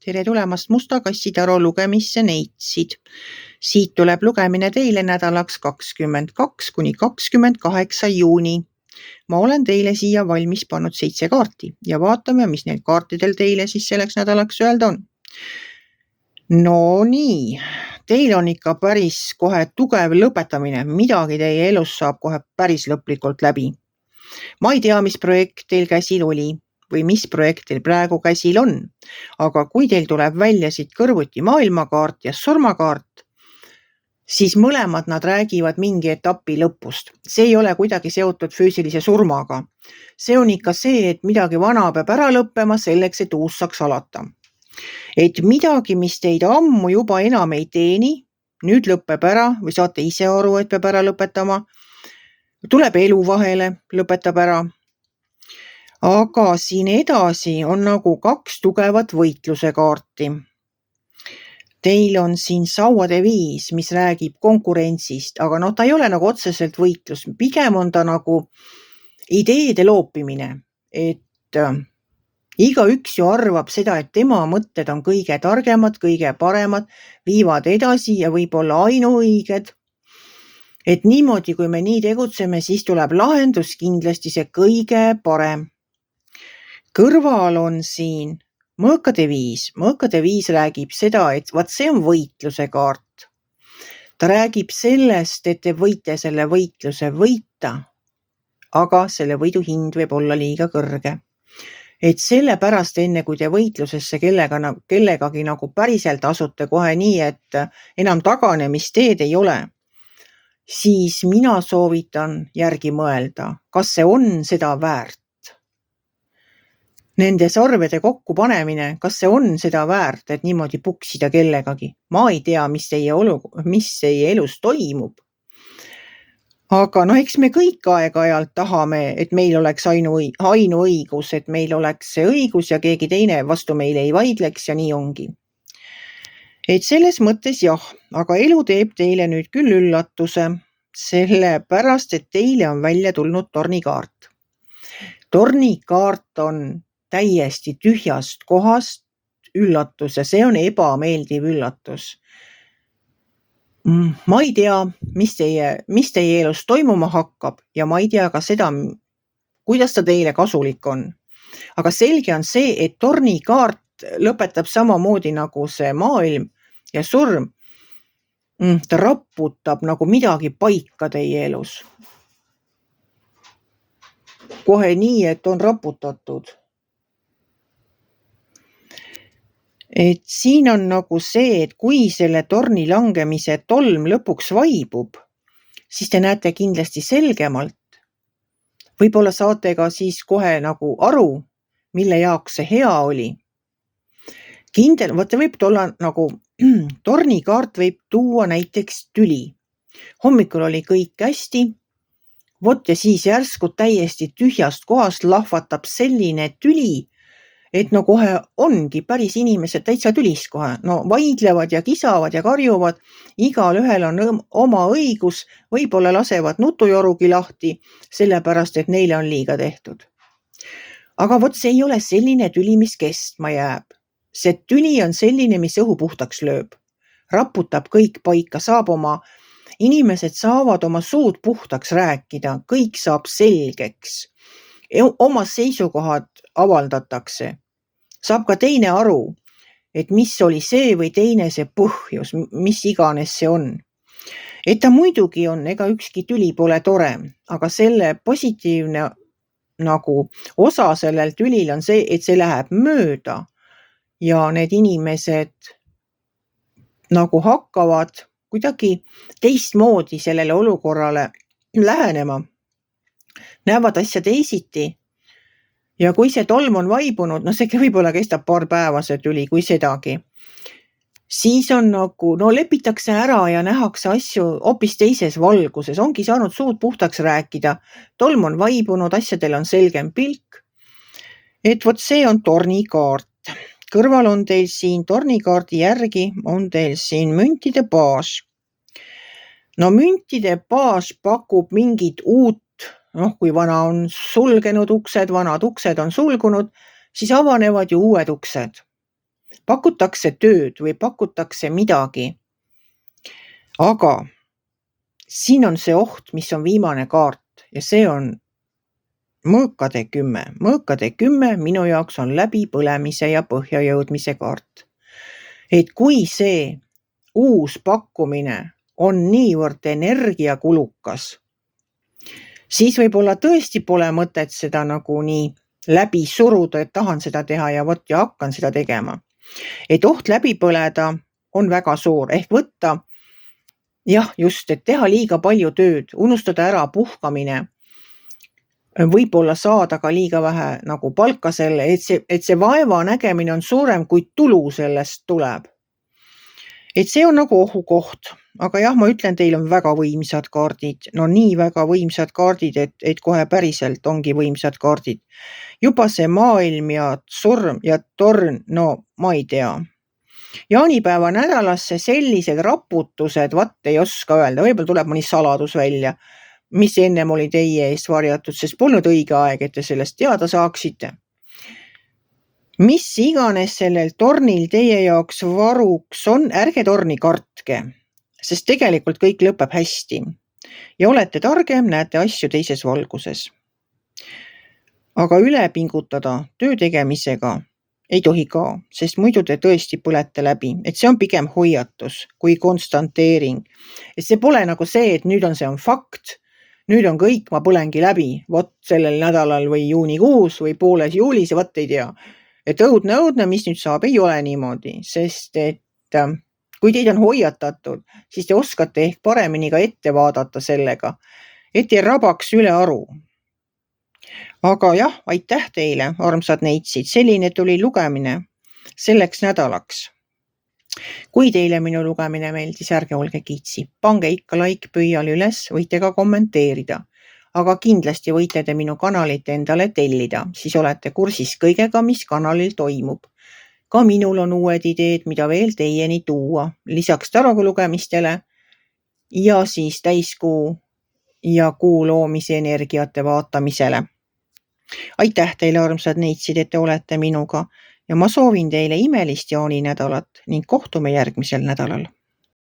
tere tulemast Musta kassitaru lugemisse neitsid. Siit tuleb lugemine teile nädalaks 22 kuni 28 juuni. Ma olen teile siia valmis pannud 7 kaarti ja vaatame, mis neil kaartidel teile siis selleks nädalaks öelda on. No nii, teil on ikka päris kohe tugev lõpetamine, midagi teie elus saab kohe päris lõplikult läbi. Ma ei tea, mis projekt teil käsil oli või mis projekt teil praegu käsil on, aga kui teil tuleb välja siit kõrvuti maailmakaart ja surmakaart, siis mõlemad nad räägivad mingi etapi lõpust. See ei ole kuidagi seotud füüsilise surmaga. See on ikka see, et midagi vana peab ära lõppema selleks, et uus saaks alata. Et midagi, mis teid ammu juba enam ei teeni, nüüd lõpeb ära või saate ise aru, et peab ära lõpetama. Tuleb elu vahele, lõpetab ära. Aga siin edasi on nagu 2 tugevat võitluse kaarti. Teil on siin sauade 5, mis räägib konkurentsist, aga ta ei ole nagu otseselt võitlus. Pigem on ta nagu ideede loopimine, et igaüks ju arvab seda, et tema mõtted on kõige targemad, kõige paremad, viivad edasi ja võib-olla ainuõiged. Et niimoodi, kui me nii tegutseme, siis tuleb lahendus kindlasti see kõige parem. Kõrval on siin mõõkade 5. Mõõkade 5 räägib seda, et see on võitluse kaart. Ta räägib sellest, et te võite selle võitluse võita, aga selle võidu hind võib olla liiga kõrge. Et sellepärast enne, kui te võitlusesse kellegagi nagu päriselt asute kohe nii, et enam taganemisteed ei ole, siis mina soovitan järgi mõelda, kas see on seda väärt. Nende sarvede kokkupanemine, kas see on seda väärt, et niimoodi puksida kellegagi? Ma ei tea, mis teie elus toimub. Aga eks me kõik aeg-ajalt tahame, et meil oleks ainuõigus, et meil oleks see õigus ja keegi teine vastu meile ei vaidleks ja nii ongi. Et selles mõttes jah, aga elu teeb teile nüüd küll üllatuse, sellepärast, et teile on välja tulnud tornikaart. Tornikaart on täiesti tühjast kohast üllatus ja see on ebameeldiv üllatus. Ma ei tea, mis teie elus toimuma hakkab ja ma ei tea ka seda, kuidas ta teile kasulik on. Aga selge on see, et tornikaart lõpetab samamoodi nagu see maailm ja surm. Ta raputab nagu midagi paika teie elus. Kohe nii, et on raputatud. Et siin on nagu see, et kui selle torni langemise tolm lõpuks vaibub, siis te näete kindlasti selgemalt. Võib-olla saate ka siis kohe nagu aru, mille jaoks see hea oli. Võib olla nagu tornikaart võib tuua näiteks tüli. Hommikul oli kõik hästi, ja siis järsku täiesti tühjast kohast lahvatab selline tüli, et kohe ongi päris inimesed täitsa tülis kohe. Vaidlevad ja kisavad ja karjuvad, igal ühel on oma õigus, võib-olla lasevad nutujorugi lahti, sellepärast, et neile on liiga tehtud. Aga see ei ole selline tüli, mis kestma jääb. See tüli on selline, mis õhu puhtaks lööb. Raputab kõik paika, inimesed saavad oma suud puhtaks rääkida, kõik saab selgeks. Oma seisukohad avaldatakse. Saab ka teine aru, et mis oli see või teine see põhjus, mis iganes see on. Et ta muidugi on, ega ükski tüli pole tore, aga selle positiivne osa sellel tülil on see, et see läheb mööda ja need inimesed hakkavad kuidagi teistmoodi sellele olukorrale lähenema. Näevad asja teisiti. Ja kui see tolm on vaibunud, see võib-olla kestab paar päeva see tüli, kui sedagi, siis on lepitakse ära ja nähakse asju hoopis teises valguses. Ongi saanud suud puhtaks rääkida. Tolm on vaibunud, asjadel on selgem pilk. Et see on tornikaart. Kõrval on teil siin tornikaardi järgi, on teil siin müntide baas. Müntide baas pakub mingit uut, kui vana on sulgenud uksed, vanad uksed on sulgunud, siis avanevad ju uued uksed. pakutakse tööd või pakutakse midagi. Aga siin on see oht, mis on viimane kaart ja see on mõõkade 10. Mõõkade 10 minu jaoks on läbipõlemise ja põhja jõudmise kaart. Et kui see uus pakkumine on niivõrd energiakulukas, siis võib-olla tõesti pole mõtet seda nagu nii läbi suruda, et tahan seda teha ja hakkan seda tegema. Et oht läbi põleda on väga suur, ehk võtta, just, et teha liiga palju tööd, unustada ära puhkamine, võib-olla saada ka liiga vähe nagu palka selle, et see vaeva nägemine on suurem, kui tulu sellest tuleb. Et see on nagu ohukoht, aga ma ütlen, teil on väga võimsad kaardid, no nii väga võimsad kaardid, et kohe päriselt ongi võimsad kaardid. Juba see maailm ja surm ja torn, no ma ei tea. Jaanipäeva nädalasse sellised raputused, ei oska öelda, võib-olla tuleb mõni saladus välja, mis ennem oli teie eest varjatud, sest polnud õige aeg, et te sellest teada saaksite. Mis iganes sellel tornil teie jaoks varuks on, ärge torni kartke, sest tegelikult kõik lõpeb hästi ja olete targem, näete asju teises valguses. Aga üle pingutada töö tegemisega ei tohi ka, sest muidu te tõesti põlete läbi, et see on pigem hoiatus kui konstanteering. Et see pole nagu see, et nüüd see on fakt, nüüd on kõik, ma põlengi läbi, sellel nädalal või juunikuus või pooles juulis ja ei tea. Et õudne, mis nüüd saab, ei ole niimoodi, sest et kui teid on hoiatatud, siis te oskate ehk paremini ka ette vaadata sellega, et ei rabaks üle aru. Aga aitäh teile, armsad neitsid, selline tuli lugemine selleks nädalaks. Kui teile minu lugemine meeldis, ärge olge kiitsi, pange ikka like pöial üles, võite ka kommenteerida. Aga kindlasti võite te minu kanalit endale tellida, siis olete kursis kõigega, mis kanalil toimub. Ka minul on uued ideed, mida veel teieni tuua, lisaks tarolugemistele ja siis täiskuu ja kuu loomise energiate vaatamisele. Aitäh teile, armsad neitsid, et te olete minuga ja ma soovin teile imelist jaaninädalat ning kohtume järgmisel nädalal.